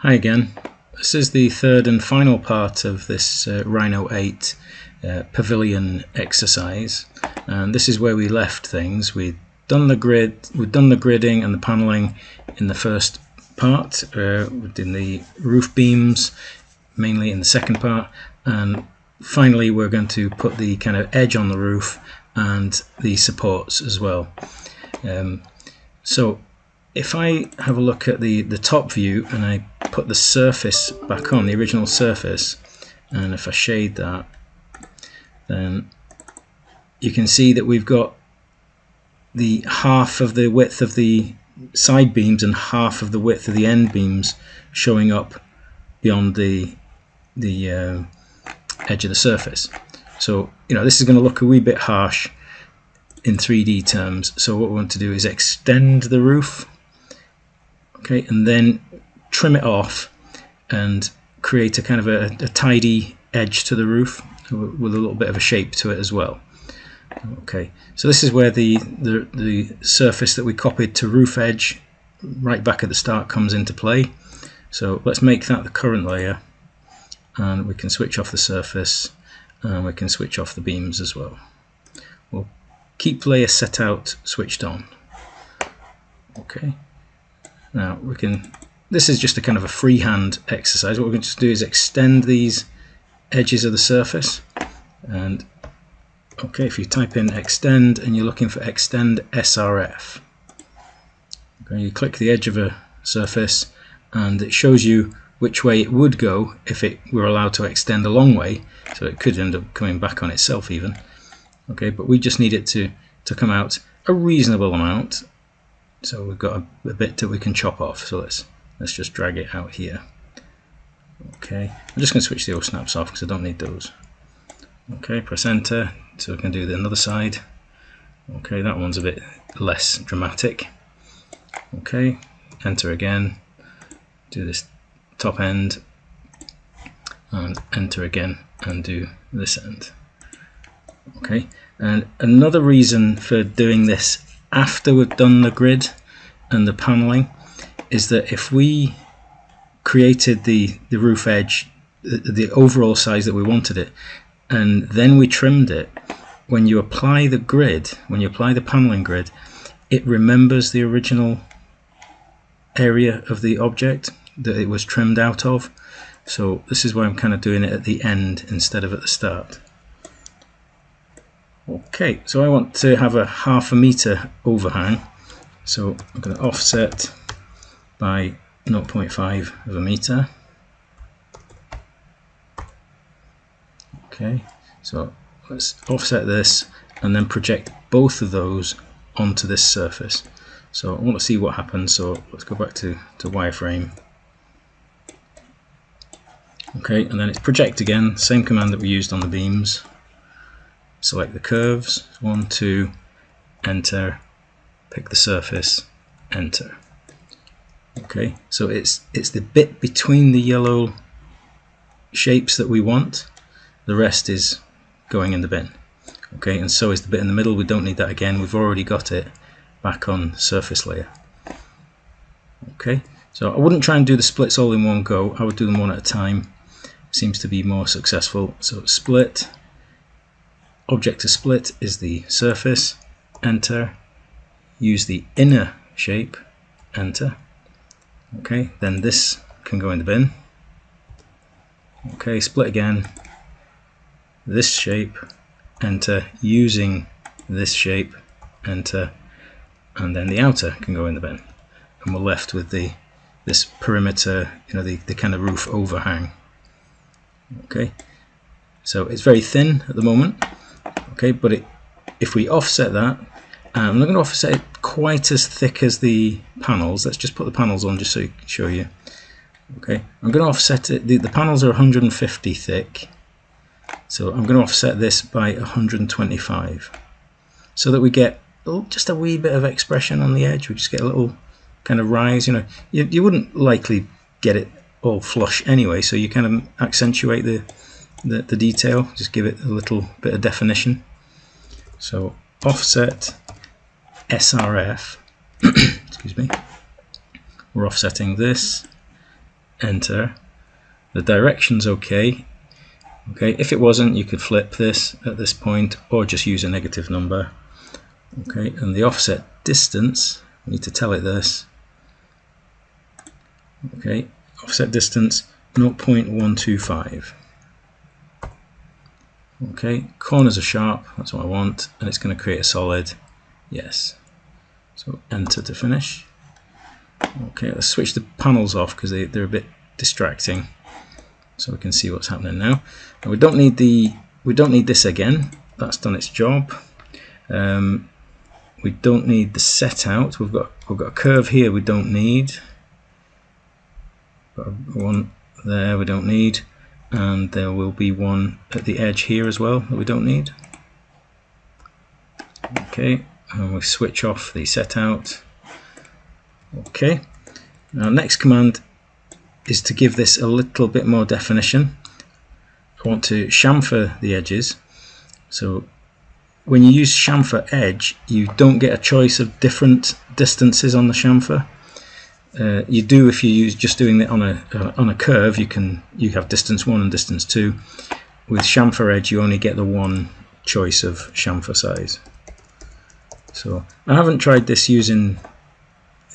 Hi again. This is the third and final part of this RHINO 8 pavilion exercise, and this is where we left things. We've done the gridding and the paneling in the first part. We did the roof beams mainly in the second part, and finally we're going to put the kind of edge on the roof and the supports as well. So if I have a look at the top view and I put the surface back on, the original surface, and if I shade that, then you can see that we've got the half of the width of the side beams and half of the width of the end beams showing up beyond the edge of the surface. So this is going to look a wee bit harsh in 3D terms. So what we want to do is extend the roof, okay, and then trim it off and create a kind of a tidy edge to the roof with a little bit of a shape to it as well. Okay, so this is where the surface that we copied to roof edge right back at the start comes into play. So let's make that the current layer, and we can switch off the surface and we can switch off the beams as well. We'll keep layer set out switched on. Okay, now we can, this is just a kind of a freehand exercise. What we're going to do is extend these edges of the surface, and okay, if you type in extend and you're looking for extend SRF, okay, you click the edge of a surface and it shows you which way it would go if it were allowed to extend a long way, so it could end up coming back on itself even. Okay, but we just need it to come out a reasonable amount, so we've got a bit that we can chop off. So let's just drag it out here. Okay, I'm just going to switch the O snaps off because I don't need those. Okay, press enter so we can do another side. Okay, that one's a bit less dramatic. Okay, enter again, do this top end, and enter again and do this end. Okay, and another reason for doing this after we've done the grid and the paneling is that if we created the roof edge, the overall size that we wanted it, and then we trimmed it, when you apply the grid, when you apply the paneling grid, it remembers the original area of the object that it was trimmed out of. So this is why I'm kind of doing it at the end instead of at the start. Okay, so I want to have a 1/2 meter overhang, so I'm going to offset by 0.5 of a meter. Okay, so let's offset this and then project both of those onto this surface. So I want to see what happens, so let's go back to wireframe. Okay, and then it's project again, same command that we used on the beams. Select the curves, 1, 2, enter, pick the surface, enter. Okay, so it's the bit between the yellow shapes that we want. The rest is going in the bin. Okay, and so is the bit in the middle. We don't need that again. We've already got it back on surface layer. Okay, so I wouldn't try and do the splits all in one go. I would do them one at a time. Seems to be more successful. So split. Object to split is the surface, enter, use the inner shape, enter. Okay, then this can go in the bin. Okay, split again, this shape, enter, using this shape, enter, and then the outer can go in the bin. And we're left with this perimeter, the kind of roof overhang. Okay, so it's very thin at the moment. Okay, but if we offset that, I'm not going to offset it quite as thick as the panels. Let's just put the panels on just so I can show you. Okay, I'm going to offset it. The panels are 150 thick, so I'm going to offset this by 125, so that we get just a wee bit of expression on the edge. We just get a little kind of rise. You wouldn't likely get it all flush anyway, so you kind of accentuate the detail, just give it a little bit of definition. So offset SRF, excuse me, we're offsetting this enter. The direction's okay. Okay, if it wasn't, you could flip this at this point or just use a negative number. Okay, and the offset distance, we need to tell it this. Okay, offset distance 0.125. Okay, corners are sharp, that's what I want, and it's going to create a solid. Yes. So enter to finish. Okay, let's switch the panels off because they're a bit distracting, so we can see what's happening now. And we don't need this again. That's done its job. We don't need the set out. We've got a curve here we don't need. Got one there we don't need, and there will be one at the edge here as well that we don't need. Okay, and we switch off the set out. Okay, now next command is to give this a little bit more definition. I want to chamfer the edges. So when you use chamfer edge, you don't get a choice of different distances on the chamfer. You do if you use just doing it on a curve. You have distance 1 and distance 2. With chamfer edge, you only get the one choice of chamfer size. So I haven't tried this using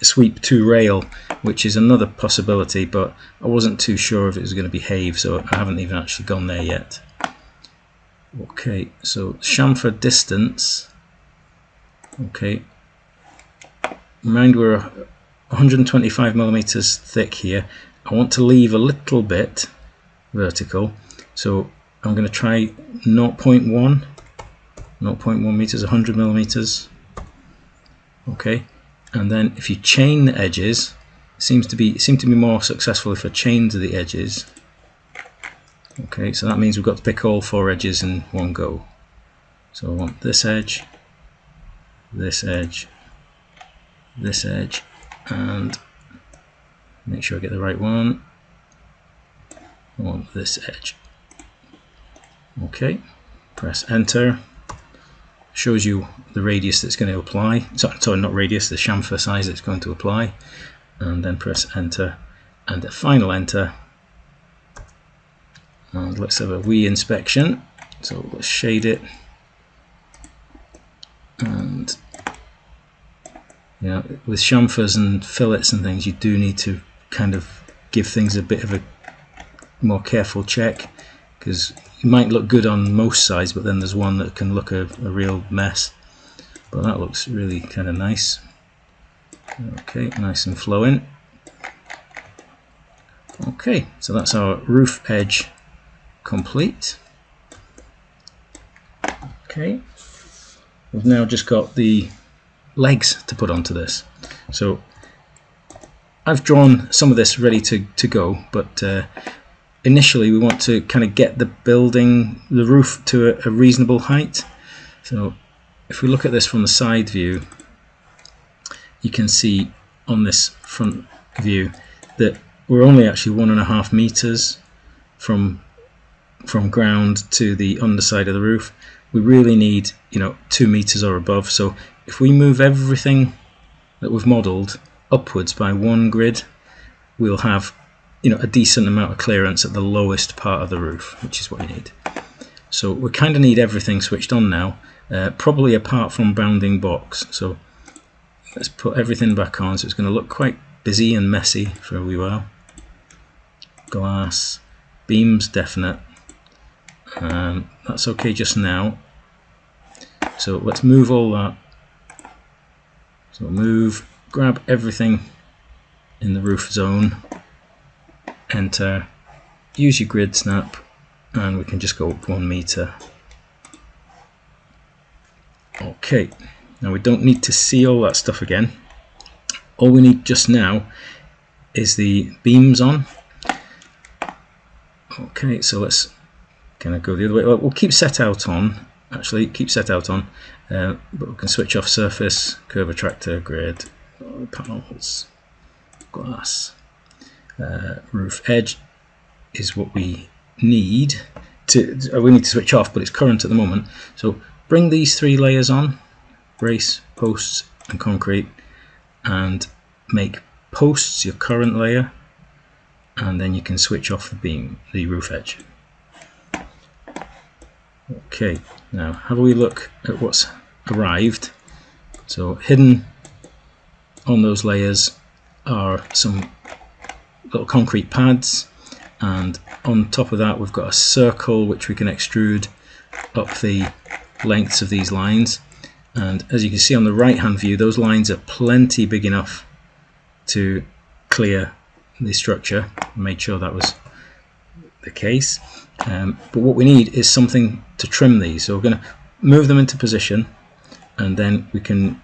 sweep to rail, which is another possibility, but I wasn't too sure if it was going to behave, so I haven't even actually gone there yet. Okay, so chamfer distance. Okay, mind we're 125 millimeters thick here. I want to leave a little bit vertical, so I'm going to try 0.1 meters, 100 millimeters. Okay, and then if you chain the edges, it seemed to be more successful if I chained the edges. Okay, so that means we've got to pick all 4 edges in one go. So I want this edge, this edge, this edge, and make sure I get the right one. I want this edge. Okay, press enter. Shows you the radius that's going to apply. Sorry, not radius, the chamfer size that's going to apply. And then press enter, and a final enter. And let's have a wee inspection. So let's shade it. And with chamfers and fillets and things, you do need to kind of give things a bit of a more careful check, because it might look good on most sides, but then there's one that can look a real mess. But that looks really kind of nice. Okay, nice and flowing. Okay, so that's our roof edge complete. Okay, we've now just got the legs to put onto this. So I've drawn some of this ready to go, but initially we want to kind of get the roof to a reasonable height. So if we look at this from the side view, you can see on this front view that we're only actually 1.5 meters from ground to the underside of the roof. We really need 2 meters or above. So if we move everything that we've modelled upwards by 1 grid, we'll have a decent amount of clearance at the lowest part of the roof, which is what you need. So we kind of need everything switched on now, probably apart from bounding box. So let's put everything back on. So it's going to look quite busy and messy for a wee while. Glass, beams definite. That's okay just now. So let's move all that. So move, grab everything in the roof zone, enter, use your grid snap, and we can just go up 1 meter. Okay, now we don't need to see all that stuff again. All we need just now is the beams on. Okay, so let's kind of go the other way. Well, we'll keep set out on, actually, but we can switch off surface, curve attractor, grid, panels, glass. Roof edge is what we need to switch off, but it's current at the moment. So bring these 3 layers on, brace, posts and concrete, and make posts your current layer, and then you can switch off the roof edge. Okay, now have a wee look at what's arrived. So hidden on those layers are some little concrete pads, and on top of that we've got a circle which we can extrude up the lengths of these lines. And as you can see on the right hand view, those lines are plenty big enough to clear the structure. I made sure that was the case. But what we need is something to trim these. So we're going to move them into position, and then we can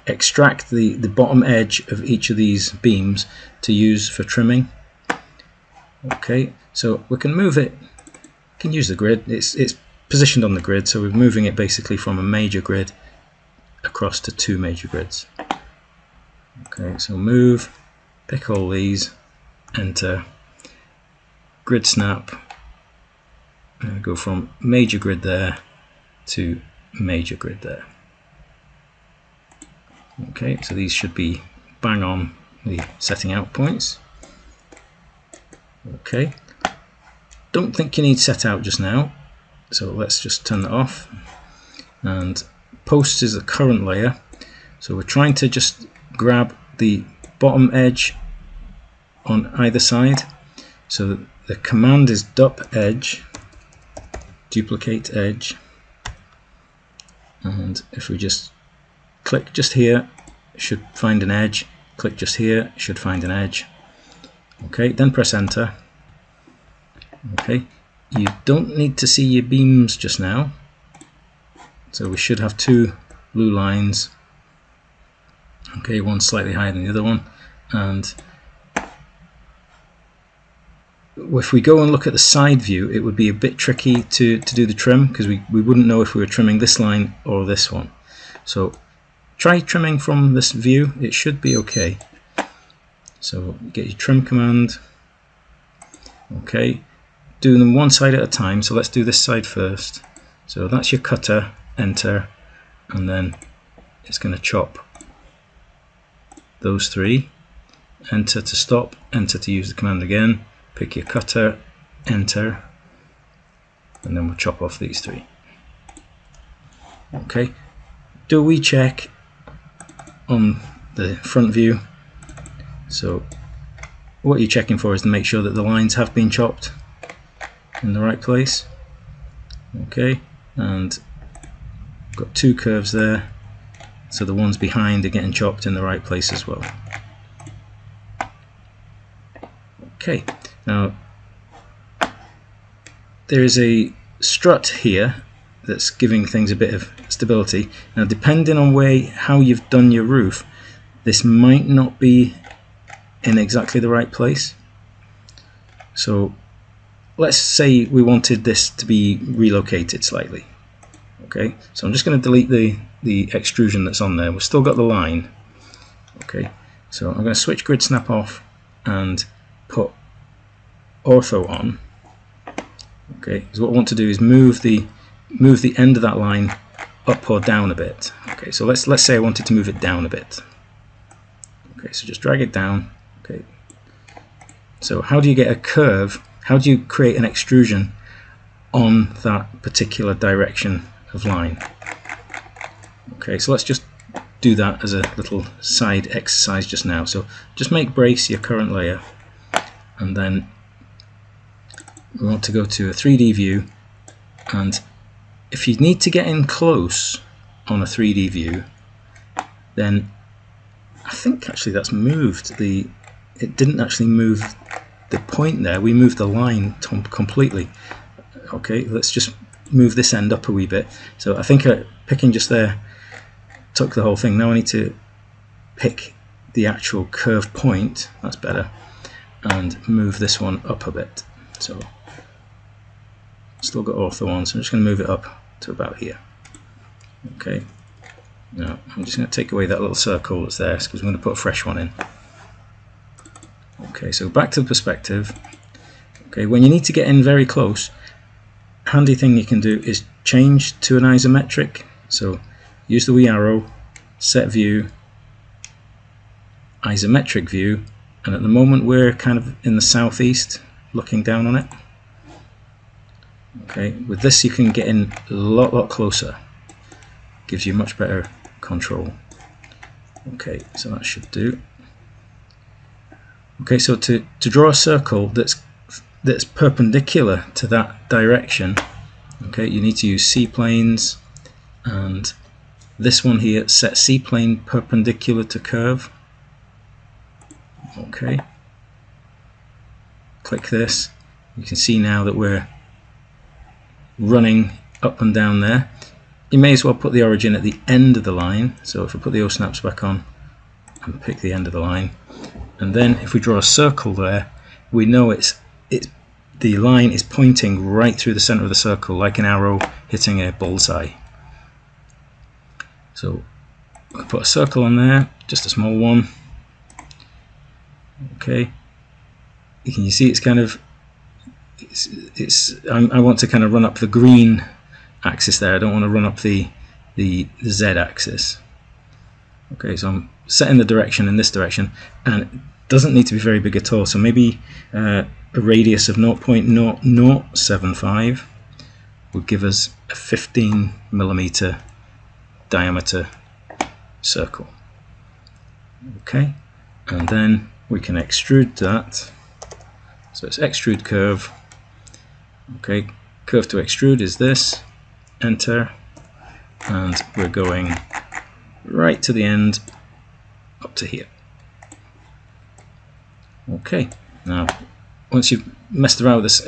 extract the bottom edge of each of these beams to use for trimming. Okay, so we can move it, can use the grid, it's positioned on the grid, so we're moving it basically from a major grid across to 2 major grids. Okay, so move, pick all these, enter, grid snap, and go from major grid there to major grid there. Okay, so these should be bang on the setting out points. Okay, don't think you need set out just now, so let's just turn that off. And post is the current layer, so we're trying to just grab the bottom edge on either side. So the command is dup edge, duplicate edge, and if we just click just here, it should find an edge. Click just here, it should find an edge. Okay, then press enter. Okay, you don't need to see your beams just now. So we should have 2 blue lines. Okay, one slightly higher than the other one. And if we go and look at the side view, it would be a bit tricky to do the trim, because we wouldn't know if we were trimming this line or this one. So try trimming from this view, it should be okay. So get your trim command. Okay, do them one side at a time, so let's do this side first. So that's your cutter, enter, and then it's going to chop those 3. Enter to stop, enter to use the command again, pick your cutter, enter, and then we'll chop off these 3. Okay, do a wee check on the front view. So what you're checking for is to make sure that the lines have been chopped in the right place. Okay, and got 2 curves there, so the ones behind are getting chopped in the right place as well. Okay, now there is a strut here that's giving things a bit of stability. Now depending on how you've done your roof, this might not be in exactly the right place. So let's say we wanted this to be relocated slightly. Okay, so I'm just going to delete the extrusion that's on there. We've still got the line. Okay, so I'm going to switch grid snap off and put ortho on. Okay, because what I want to do is move the end of that line up or down a bit. Okay, so let's say I wanted to move it down a bit. Okay, so just drag it down. Okay, so how do you get a curve? How do you create an extrusion on that particular direction of line? Okay, so let's just do that as a little side exercise just now. So just make brace your current layer, and then we want to go to a 3D view, and if you need to get in close on a 3D view, then I think actually that's moved it didn't actually move the point there, we moved the line completely. Okay, let's just move this end up a wee bit. So I think picking just there took the whole thing. Now I need to pick the actual curve point, that's better, and move this one up a bit. So still got ortho on, so I'm just going to move it up to about here. Okay, now I'm just going to take away that little circle that's there, because we're going to put a fresh one in. Okay, so back to the perspective. Okay, when you need to get in very close, handy thing you can do is change to an isometric. So use the wee arrow, set view, isometric view, and at the moment we're kind of in the southeast looking down on it. Okay, with this you can get in a lot closer, gives you much better control. Okay, so that should do. Okay, so to draw a circle that's perpendicular to that direction, okay, you need to use C-planes, and this one here, set C-plane perpendicular to curve. Okay, click this. You can see now that we're running up and down there. You may as well put the origin at the end of the line. So if we put the O-snaps back on and pick the end of the line, and then if we draw a circle there, we know the line is pointing right through the center of the circle, like an arrow hitting a bullseye. So we'll put a circle on there, just a small one. Okay, you see it's kind of I want to kind of run up the green axis there. I don't want to run up the Z axis. Okay, so I'm setting the direction in this direction, and it doesn't need to be very big at all. So maybe a radius of 0.0075 would give us a 15mm diameter circle. Okay, and then we can extrude that. So it's extrude curve. Okay, curve to extrude is this. Enter, and we're going right to the end, up to here. Okay, now once you've messed around with this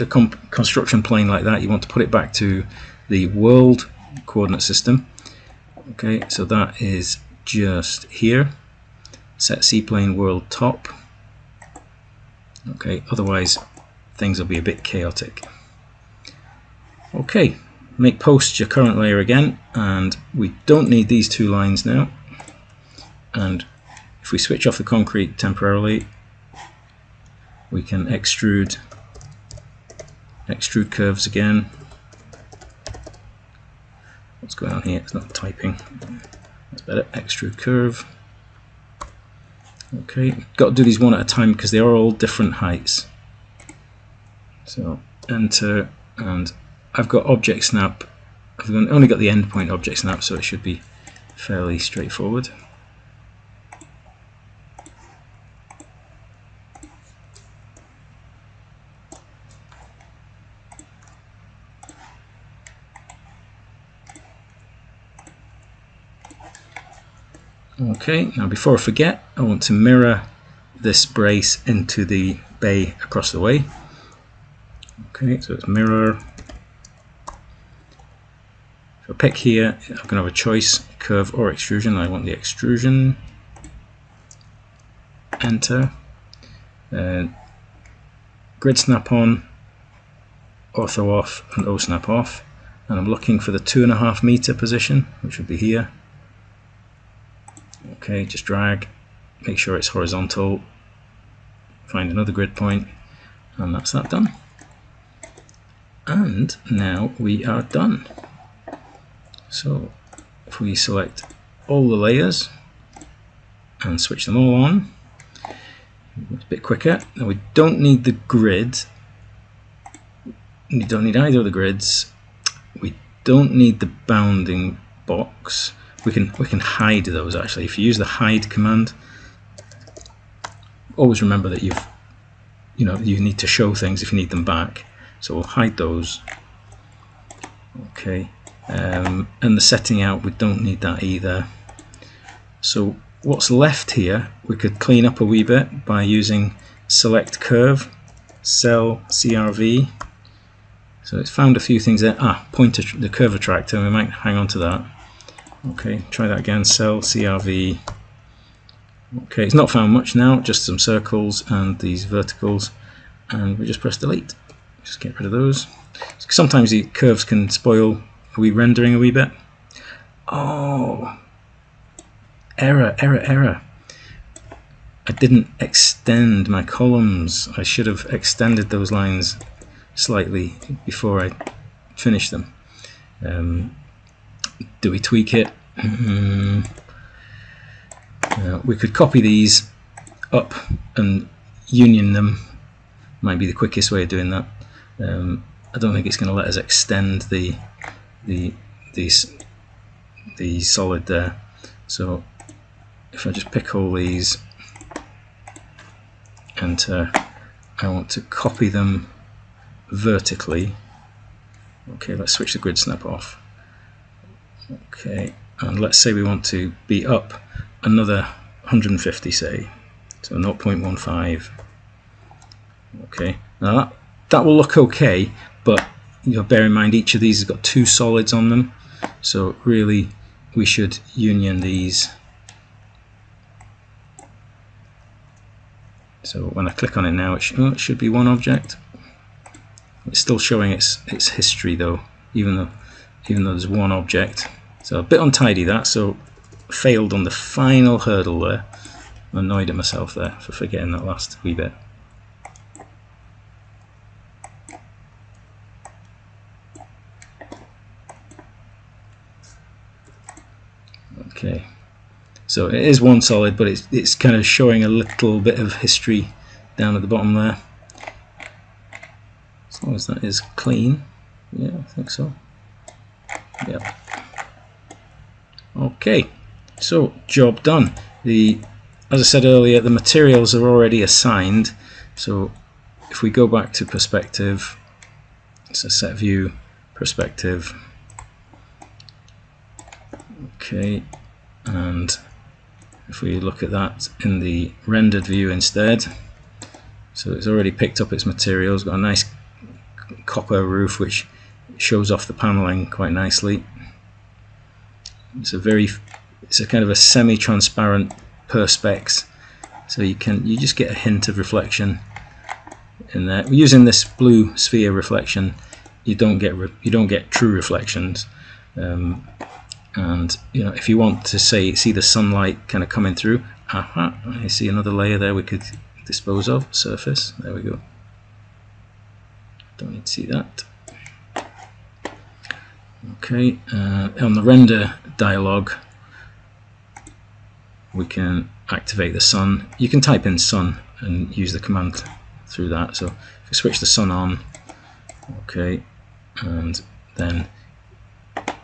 construction plane like that, you want to put it back to the world coordinate system. Okay, so that is just here. Set C-plane world top. Okay, otherwise things will be a bit chaotic. Okay, make post your current layer again, and we don't need these two lines now. And if we switch off the concrete temporarily, we can extrude curves again. What's going on here? It's not typing. That's better. Extrude curve. Okay, got to do these one at a time because they are all different heights. So enter, and I've got object snap. I've only got the endpoint object snap, so it should be fairly straightforward. Okay, now before I forget, I want to mirror this brace into the bay across the way. Okay, so it's mirror. If I pick here, I'm going to have a choice, curve or extrusion. I want the extrusion. Enter. Grid snap on, ortho off, and O snap off. And I'm looking for the 2.5 meter position, which would be here. Okay, just drag, make sure it's horizontal, find another grid point, and that's that done. And now we are done. So if we select all the layers and switch them all on, it's a bit quicker. Now we don't need the grid, we don't need either of the grids, we don't need the bounding box. We can hide those actually. If you use the hide command, always remember that you need to show things if you need them back. So we'll hide those. Okay, and the setting out, we don't need that either. So what's left here, we could clean up a wee bit by using select curve, cell CRV. So it's found a few things there. Pointer, the curve attractor. We might hang on to that. Okay, try that again, cell CRV. Okay, it's not found much now, just some circles and these verticals, and we just press delete. Just get rid of those. Sometimes the curves can spoil a wee rendering a wee bit. Oh, error. I didn't extend my columns. I should have extended those lines slightly before I finished them. Do we tweak it? We could copy these up and union them might be the quickest way of doing that. I don't think it's going to let us extend the solid there. So if I just pick all these, enter, I want to copy them vertically. Okay, let's switch the grid snap off. Okay, and let's say we want to be up another 150, say, so 0.15. Okay, now that will look okay, but bear in mind each of these has got two solids on them, so really we should union these. So when I click on it now, it should be one object. It's still showing its history though, even though there's one object. So a bit untidy that, so failed on the final hurdle there. I'm annoyed at myself there for forgetting that last wee bit. Okay, so it is one solid, but it's kind of showing a little bit of history down at the bottom there. As long as that is clean, yeah, I think so. Yeah. Okay, so job done. As I said earlier, the materials are already assigned. So if we go back to perspective, it's a set view, perspective. Okay, and if we look at that in the rendered view instead, so it's already picked up its materials, got a nice copper roof which shows off the paneling quite nicely. It's a kind of a semi-transparent perspex, so you just get a hint of reflection in there. Using this blue sphere reflection, you don't get true reflections. And if you want to see the sunlight kind of coming through, I see another layer there we could dispose of. Surface, there we go. Don't need to see that. Okay, on the render dialog, we can activate the sun. You can type in sun and use the command through that. So if we switch the sun on, okay, and then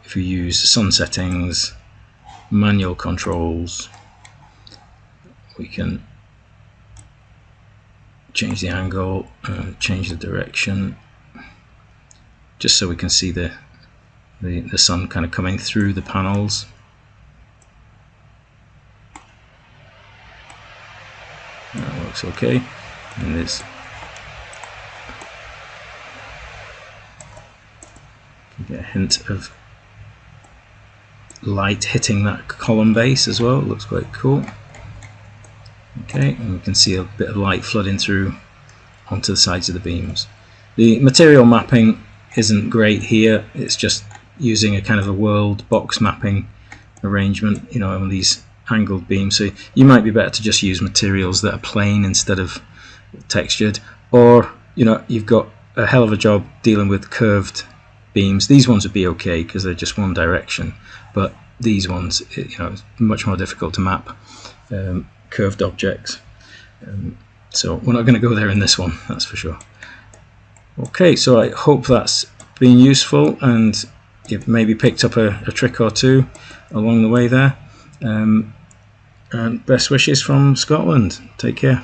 if we use sun settings, manual controls, we can change the angle, change the direction, just so we can see the sun kind of coming through the panels. That looks okay, and there's you get a hint of light hitting that column base as well. It looks quite cool. Okay, and we can see a bit of light flooding through onto the sides of the beams. The material mapping isn't great here. It's just using a kind of a world box mapping arrangement, on these angled beams. So you might be better to just use materials that are plain instead of textured, or you've got a hell of a job dealing with curved beams. These ones would be okay because they're just one direction, but these ones, it's much more difficult to map curved objects. So we're not going to go there in this one, that's for sure. Okay, so I hope that's been useful and you've maybe picked up a trick or two along the way there. And best wishes from Scotland. Take care.